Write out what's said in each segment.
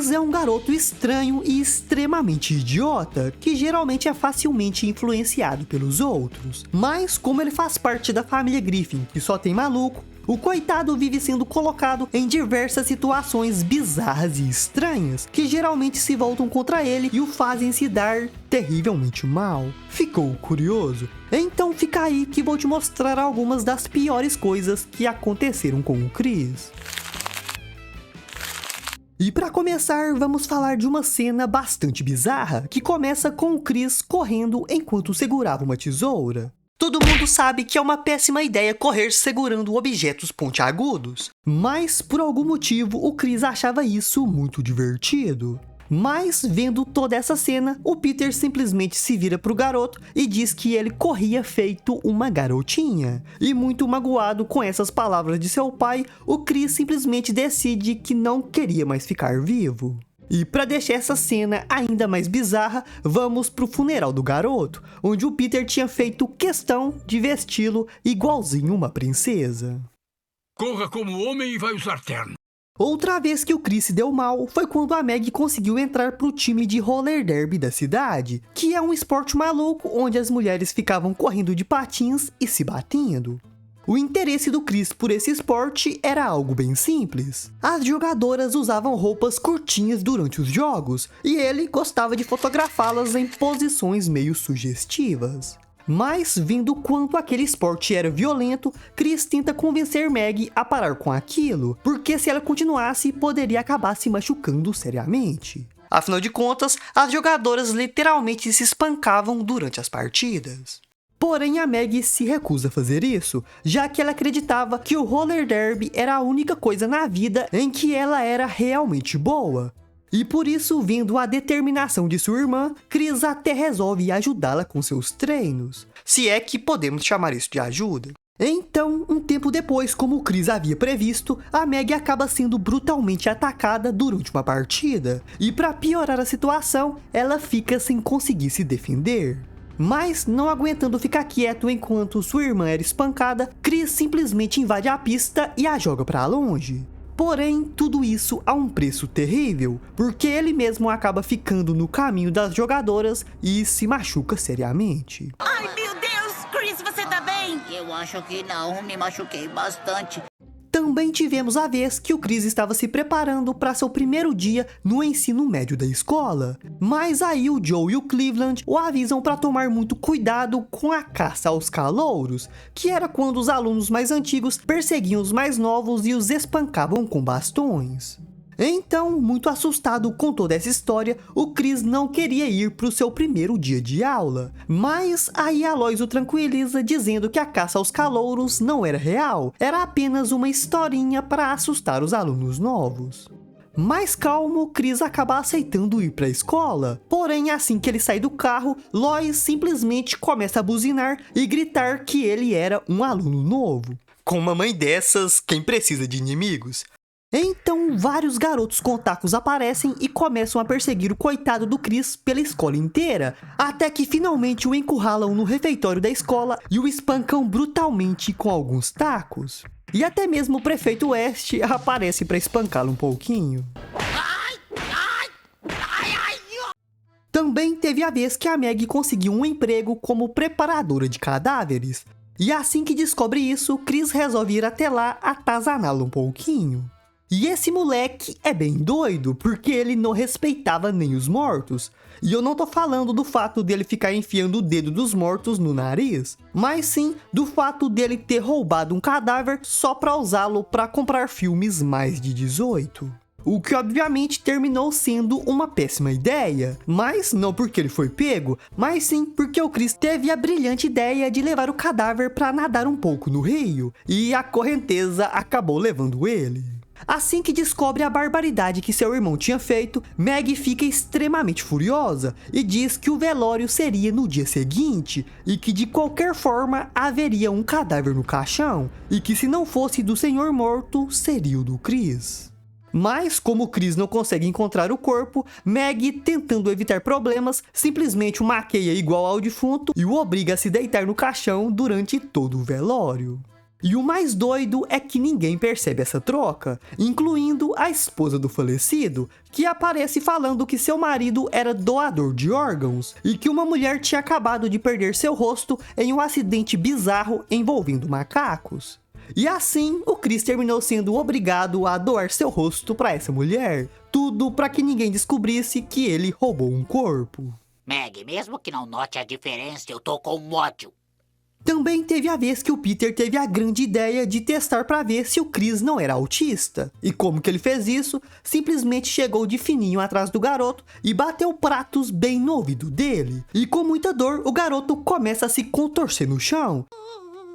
Chris é um garoto estranho e extremamente idiota, que geralmente é facilmente influenciado pelos outros. Mas como ele faz parte da família Griffin, que só tem maluco, o coitado vive sendo colocado em diversas situações bizarras e estranhas, que geralmente se voltam contra ele e o fazem se dar terrivelmente mal. Ficou curioso? Então fica aí que vou te mostrar algumas das piores coisas que aconteceram com o Chris. E para começar, vamos falar de uma cena bastante bizarra, que começa com o Chris correndo enquanto segurava uma tesoura. Todo mundo sabe que é uma péssima ideia correr segurando objetos pontiagudos, mas por algum motivo o Chris achava isso muito divertido. Mas vendo toda essa cena, o Peter simplesmente se vira pro garoto e diz que ele corria feito uma garotinha. E muito magoado com essas palavras de seu pai, o Chris simplesmente decide que não queria mais ficar vivo. E para deixar essa cena ainda mais bizarra, vamos pro funeral do garoto, onde o Peter tinha feito questão de vesti-lo igualzinho uma princesa. Corra como homem e vai usar terno. Outra vez que o Chris se deu mal foi quando a Meg conseguiu entrar pro time de roller derby da cidade, que é um esporte maluco onde as mulheres ficavam correndo de patins e se batendo. O interesse do Chris por esse esporte era algo bem simples. As jogadoras usavam roupas curtinhas durante os jogos, e ele gostava de fotografá-las em posições meio sugestivas. Mas, vendo quanto aquele esporte era violento, Chris tenta convencer Meg a parar com aquilo, porque se ela continuasse, poderia acabar se machucando seriamente. Afinal de contas, as jogadoras literalmente se espancavam durante as partidas. Porém, a Meg se recusa a fazer isso, já que ela acreditava que o roller derby era a única coisa na vida em que ela era realmente boa. E por isso, vendo a determinação de sua irmã, Chris até resolve ajudá-la com seus treinos, se é que podemos chamar isso de ajuda. Então, um tempo depois, como o Chris havia previsto, a Meg acaba sendo brutalmente atacada durante uma partida, e para piorar a situação, ela fica sem conseguir se defender. Mas, não aguentando ficar quieto enquanto sua irmã era espancada, Chris simplesmente invade a pista e a joga para longe. Porém, tudo isso a um preço terrível, porque ele mesmo acaba ficando no caminho das jogadoras e se machuca seriamente. Ai, meu Deus! Chris, você tá bem? Eu acho que não, me machuquei bastante. Também tivemos a vez que o Chris estava se preparando para seu primeiro dia no ensino médio da escola. Mas aí o Joe e o Cleveland o avisam para tomar muito cuidado com a caça aos calouros, que era quando os alunos mais antigos perseguiam os mais novos e os espancavam com bastões. Então, muito assustado com toda essa história, o Chris não queria ir para o seu primeiro dia de aula. Mas aí a Lois o tranquiliza dizendo que a caça aos calouros não era real, era apenas uma historinha para assustar os alunos novos. Mais calmo, Chris acaba aceitando ir para a escola. Porém, assim que ele sai do carro, Lois simplesmente começa a buzinar e gritar que ele era um aluno novo. Com uma mãe dessas, quem precisa de inimigos? Então, vários garotos com tacos aparecem e começam a perseguir o coitado do Chris pela escola inteira, até que finalmente o encurralam no refeitório da escola e o espancam brutalmente com alguns tacos. E até mesmo o prefeito West aparece para espancá-lo um pouquinho. Também teve a vez que a Meg conseguiu um emprego como preparadora de cadáveres. E assim que descobre isso, Chris resolve ir até lá atazaná-lo um pouquinho. E esse moleque é bem doido, porque ele não respeitava nem os mortos. E eu não tô falando do fato dele ficar enfiando o dedo dos mortos no nariz, mas sim do fato dele ter roubado um cadáver só pra usá-lo pra comprar filmes mais de 18. O que obviamente terminou sendo uma péssima ideia, mas não porque ele foi pego, mas sim porque o Chris teve a brilhante ideia de levar o cadáver pra nadar um pouco no rio, e a correnteza acabou levando ele. Assim que descobre a barbaridade que seu irmão tinha feito, Meg fica extremamente furiosa e diz que o velório seria no dia seguinte e que de qualquer forma haveria um cadáver no caixão e que se não fosse do senhor morto, seria o do Chris. Mas como o Chris não consegue encontrar o corpo, Meg, tentando evitar problemas, simplesmente o maqueia igual ao defunto e o obriga a se deitar no caixão durante todo o velório. E o mais doido é que ninguém percebe essa troca, incluindo a esposa do falecido, que aparece falando que seu marido era doador de órgãos e que uma mulher tinha acabado de perder seu rosto em um acidente bizarro envolvendo macacos. E assim, o Chris terminou sendo obrigado a doar seu rosto para essa mulher, tudo para que ninguém descobrisse que ele roubou um corpo. Meg, mesmo que não note a diferença, eu tô com ódio. Também teve a vez que o Peter teve a grande ideia de testar para ver se o Chris não era autista. E como que ele fez isso? Simplesmente chegou de fininho atrás do garoto e bateu pratos bem no ouvido dele. E com muita dor, o garoto começa a se contorcer no chão.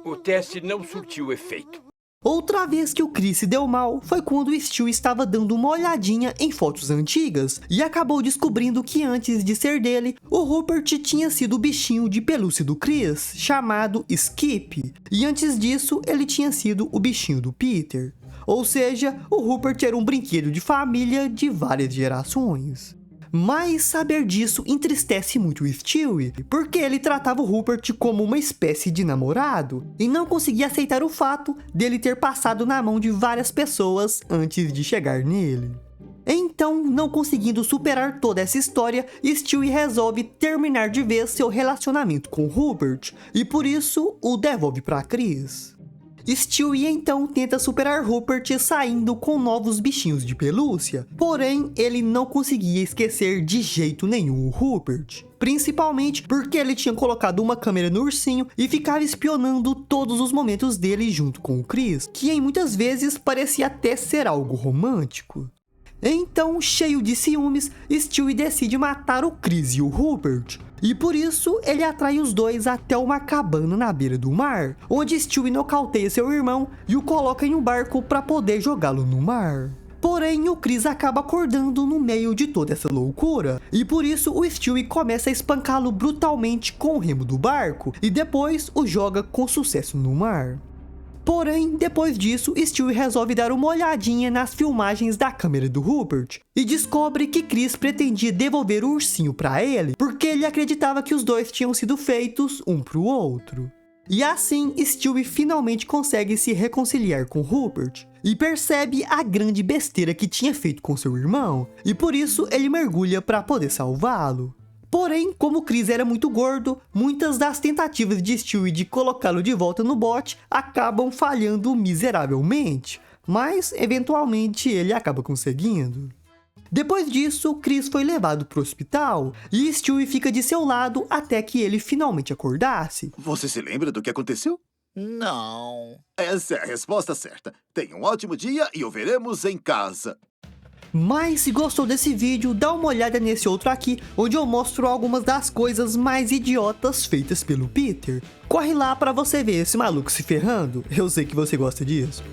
O teste não surtiu efeito. Outra vez que o Chris se deu mal foi quando o Stu estava dando uma olhadinha em fotos antigas e acabou descobrindo que antes de ser dele, o Rupert tinha sido o bichinho de pelúcia do Chris, chamado Skip, e antes disso ele tinha sido o bichinho do Peter. Ou seja, o Rupert era um brinquedo de família de várias gerações. Mas saber disso entristece muito o Stewie, porque ele tratava o Rupert como uma espécie de namorado e não conseguia aceitar o fato dele ter passado na mão de várias pessoas antes de chegar nele. Então, não conseguindo superar toda essa história, Stewie resolve terminar de vez seu relacionamento com Rupert e por isso o devolve para Chris. Stewie então tenta superar Rupert saindo com novos bichinhos de pelúcia, porém ele não conseguia esquecer de jeito nenhum o Rupert. Principalmente porque ele tinha colocado uma câmera no ursinho e ficava espionando todos os momentos dele junto com o Chris, que em muitas vezes parecia até ser algo romântico. Então, cheio de ciúmes, Stewie decide matar o Chris e o Rupert. E por isso, ele atrai os dois até uma cabana na beira do mar, onde Stewie nocauteia seu irmão e o coloca em um barco para poder jogá-lo no mar. Porém, o Chris acaba acordando no meio de toda essa loucura, e por isso o Stewie começa a espancá-lo brutalmente com o remo do barco, e depois o joga com sucesso no mar. Porém, depois disso, Stewie resolve dar uma olhadinha nas filmagens da câmera do Rupert e descobre que Chris pretendia devolver o ursinho para ele porque ele acreditava que os dois tinham sido feitos um para o outro. E assim, Stewie finalmente consegue se reconciliar com Rupert e percebe a grande besteira que tinha feito com seu irmão e por isso ele mergulha para poder salvá-lo. Porém, como Chris era muito gordo, muitas das tentativas de Stewie de colocá-lo de volta no bote acabam falhando miseravelmente, mas eventualmente ele acaba conseguindo. Depois disso, Chris foi levado para o hospital e Stewie fica de seu lado até que ele finalmente acordasse. Você se lembra do que aconteceu? Não. Essa é a resposta certa. Tenha um ótimo dia e o veremos em casa. Mas se gostou desse vídeo, dá uma olhada nesse outro aqui, onde eu mostro algumas das coisas mais idiotas feitas pelo Peter. Corre lá pra você ver esse maluco se ferrando, eu sei que você gosta disso.